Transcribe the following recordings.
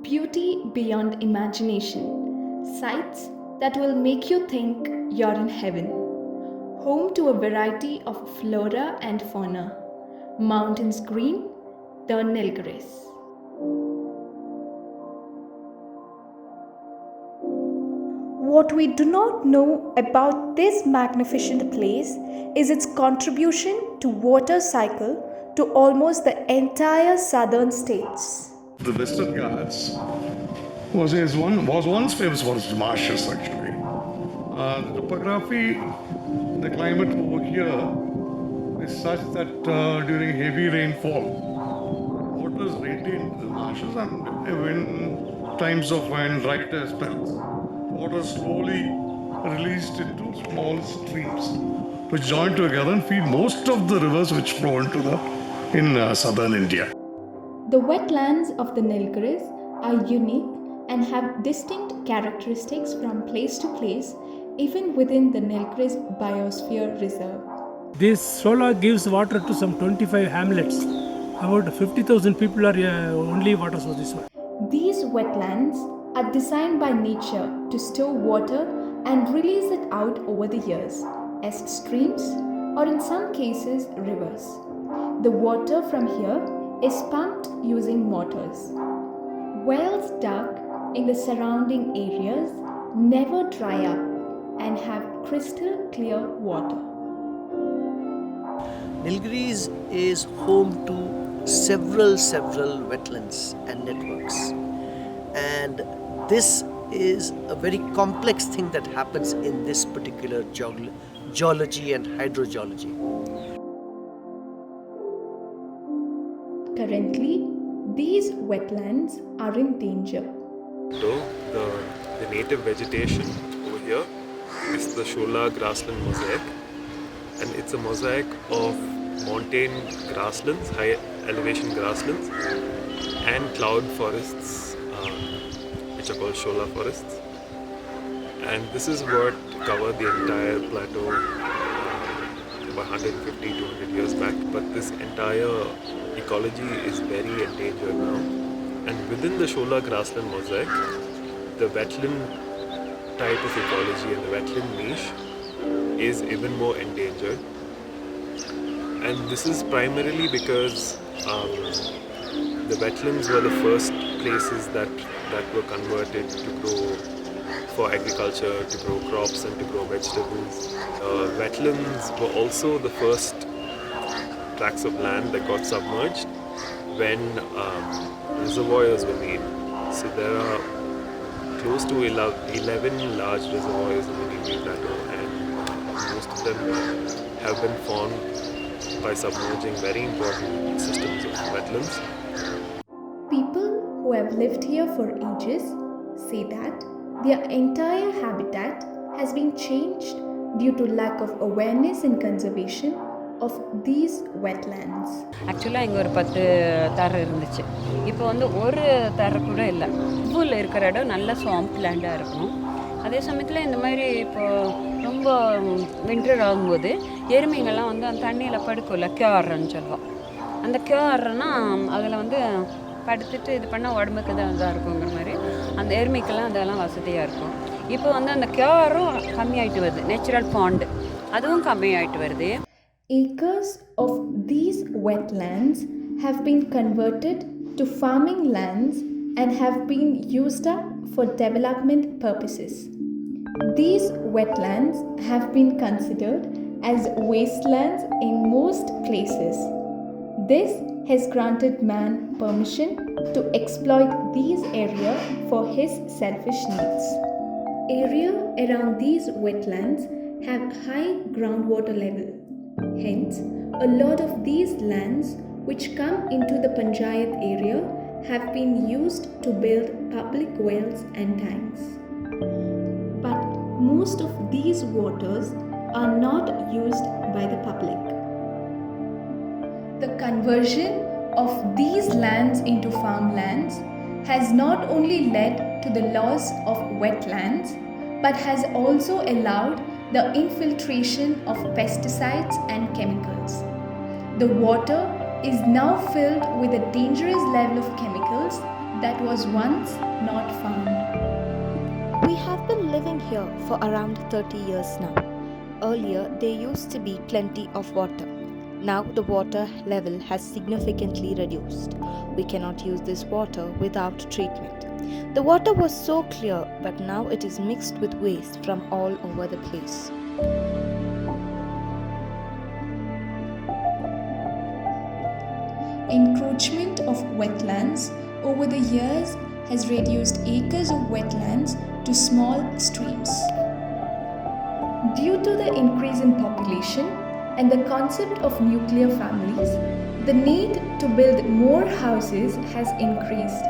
Beauty beyond imagination. Sights that will make you think you're in heaven. Home to a variety of flora and fauna. Mountains green, the Nilgiris. What we do not know about this magnificent place is its contribution to water cycle to almost the entire southern states. The Western Ghats was once famous for its marshes, actually. The topography, the climate over here is such that during heavy rainfall, water is retained in the marshes, and in times of dry spells, water is slowly released into small streams, which join together and feed most of the rivers which flow in southern India. The wetlands of the Nilgiris are unique and have distinct characteristics from place to place, even within the Nilgiris Biosphere Reserve. This solar gives water to some 25 hamlets. About 50,000 people are only water sources. These wetlands are designed by nature to store water and release it out over the years as streams or in some cases rivers. The water from here is pumped using motors. Wells dug in the surrounding areas never dry up and have crystal clear water. Nilgiris is home to several wetlands and networks, and this is a very complex thing that happens in this particular geology and hydrogeology. Currently, these wetlands are in danger. So the native vegetation over here is the Shola grassland mosaic, and it's a mosaic of montane grasslands, high elevation grasslands, and cloud forests, which are called Shola forests. And this is what covered the entire plateau about 150 200 years back. But this entire ecology is very endangered now. And within the Shola grassland mosaic, the wetland type of ecology and the wetland niche is even more endangered. And this is primarily because the wetlands were the first places that were converted to grow for agriculture, to grow crops and to grow vegetables. Wetlands were also the first tracts of land that got submerged when reservoirs were made. So there are close to 11 large reservoirs in the Nilgiri Plateau, and most of them have been formed by submerging very important systems of wetlands. People who have lived here for ages say that their entire habitat has been changed due to lack of awareness and conservation of these wetlands. ஆக்சுவலாக இங்கே ஒரு 10 தரை இருந்துச்சு. இப்போ வந்து ஒரு தரை கூட இல்லை. பூவில் இருக்கிற இடம் நல்ல ஸ்வாம்ப் லேண்டாக இருக்கும். அதே சமயத்தில் இந்த மாதிரி இப்போது ரொம்ப வின்டர் ஆகும்போது எருமைங்கள்லாம் வந்து அந்த தண்ணியில் படுக்கும்ல, கியார்ன்னு சொல்லுவோம். அந்த கியார்னா அதில் வந்து படுத்துட்டு இது பண்ணால் உடம்புக்கு தான் இதாக இருக்குங்கிற மாதிரி அந்த எருமைக்கெல்லாம் அதெல்லாம் வசதியாக இருக்கும். இப்போ வந்து அந்த கியாரும் கம்மியாயிட்டு வருது. நேச்சுரல் பாண்டு அதுவும் கம்மியாயிட்டு வருது. Acres of these wetlands have been converted to farming lands and have been used up for development purposes. These wetlands have been considered as wastelands in most places. This has granted man permission to exploit these areas for his selfish needs. Area around these wetlands have high groundwater level. Hence, a lot of these lands which come into the Panchayat area have been used to build public wells and tanks. But most of these waters are not used by the public. The conversion of these lands into farmlands has not only led to the loss of wetlands but has also allowed the infiltration of pesticides and chemicals. The water is now filled with a dangerous level of chemicals that was once not found. We have been living here for around 30 years now. Earlier, there used to be plenty of water. Now the water level has significantly reduced. We cannot use this water without treatment. The water was so clear, but now it is mixed with waste from all over the place. Encroachment of wetlands over the years has reduced acres of wetlands to small streams. Due to the increase in population and the concept of nuclear families, the need to build more houses has increased.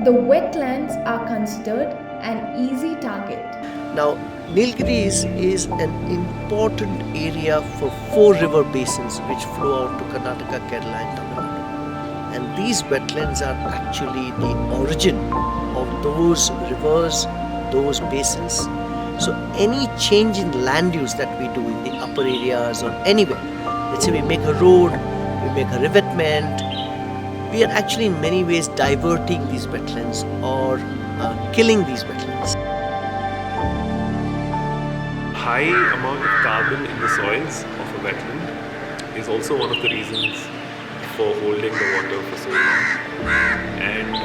The wetlands are considered an easy target. Now, Nilgiris is an important area for 4 river basins which flow out to Karnataka, Kerala and Tamil Nadu. And these wetlands are actually the origin of those rivers, those basins. So any change in land use that we do in the upper areas or anywhere, let's say we make a road, we make a revetment, we are actually in many ways diverting these wetlands or killing these wetlands. High amount of carbon in the soils of a wetland is also one of the reasons for holding the water for so long. And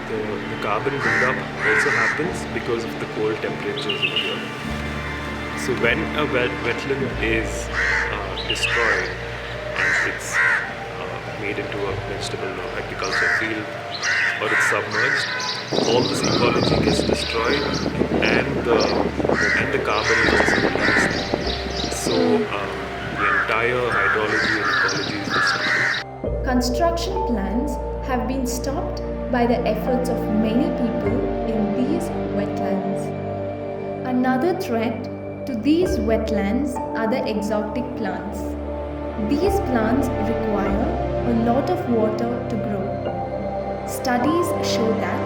the carbon buildup also happens because of the cold temperatures over here. So when a wetland is destroyed and it's made into a vegetable or agriculture field, or it's submerged, all this ecology gets destroyed and the carbon is also released. So the entire hydrology and ecology is destroyed. Construction plans have been stopped by the efforts of many people in these wetlands. Another threat to these wetlands are the exotic plants. These plants require a lot of water to grow. Studies show that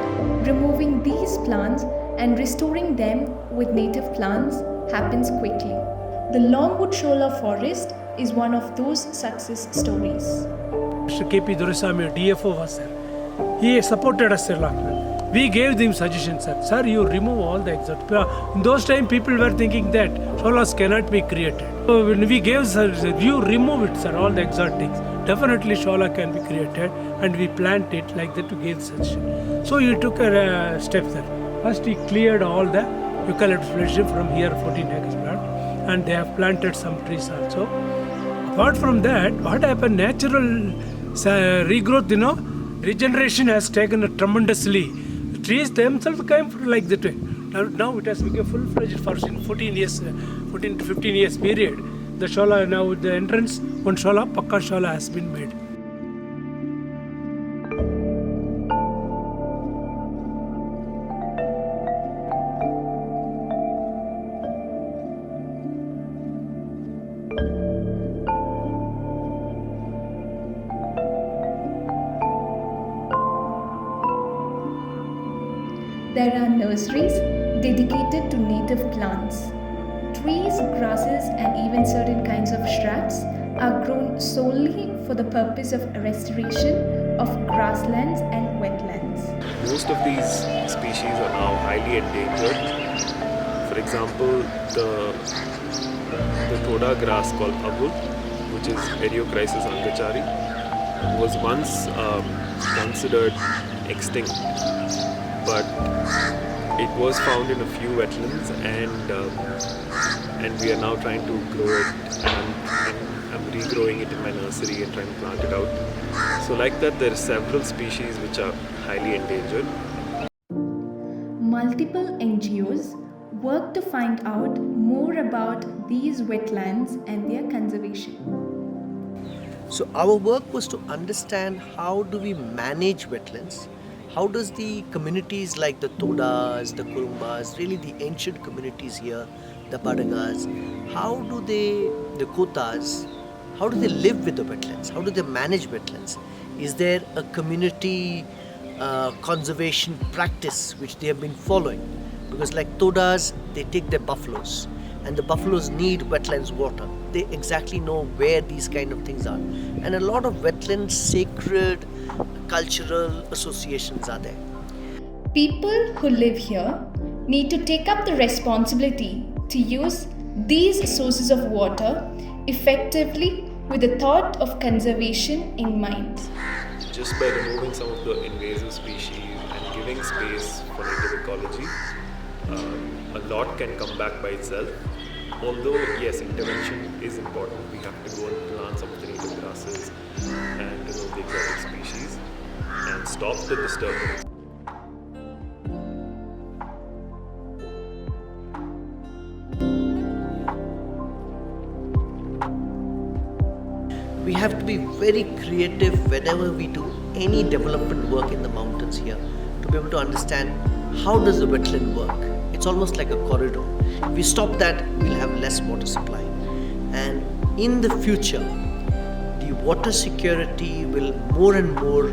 removing these plants and restoring them with native plants happens quickly. The Longwood Shola forest is one of those success stories. Mr. K.P. Durasamy, DFO was there. He supported us a lot. We gave them suggestions, sir. Sir, you remove all the exotic. In those times, people were thinking that sholas cannot be created. So when we gave, sir, you remove it, sir, all the exotics. Definitely shola can be created, and we plant it like that to give suggestion. So he took a step, sir. First, he cleared all the eucalyptus vegetation from here, 14 acres plant, and they have planted some trees also. Apart from that, what happened? Natural regrowth, regeneration has taken a tremendously. The trees themselves came like that way. Now it has become full-fledged forest in 14 to 15 years period. The shola now with the entrance, one shola, Pakka shola has been made. There are nurseries dedicated to native plants. Trees, grasses, and even certain kinds of shrubs are grown solely for the purpose of restoration of grasslands and wetlands. Most of these species are now highly endangered. For example, the Toda grass called Abul, which is Eriochrysis angachari, was once considered extinct, but it was found in a few wetlands, and we are now trying to grow it, and I'm regrowing it in my nursery and trying to plant it out. So like that, there are several species which are highly endangered. Multiple NGOs work to find out more about these wetlands and their conservation. So our work was to understand how do we manage wetlands. How does the communities like the Todas, the Kurumbas, really the ancient communities here, the Badagas, the Kotas, how do they live with the wetlands? How do they manage wetlands? Is there a community conservation practice which they have been following? Because like Todas, they take their buffaloes. and the buffaloes need wetlands water. They exactly know where these kind of things are. And a lot of wetland sacred cultural associations are there. People who live here need to take up the responsibility to use these sources of water effectively with the thought of conservation in mind. Just by removing some of the invasive species and giving space for native ecology, a lot can come back by itself. Although, yes, intervention is important. We have to go and plant some of the native grasses and remove the exotic species and stop the disturbance. We have to be very creative whenever we do any development work in the mountains here to be able to understand how does the wetland work. It's almost like a corridor. If we stop that, we'll have less water supply. And in the future, the water security will more and more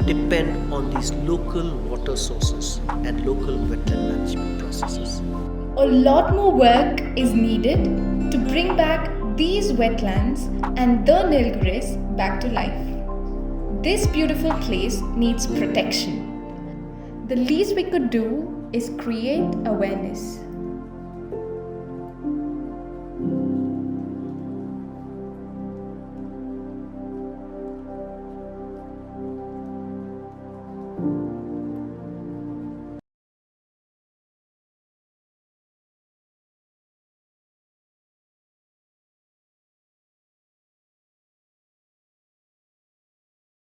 depend on these local water sources and local wetland management processes. A lot more work is needed to bring back these wetlands and the Nilgiris back to life. This beautiful place needs protection. The least we could do is create awareness.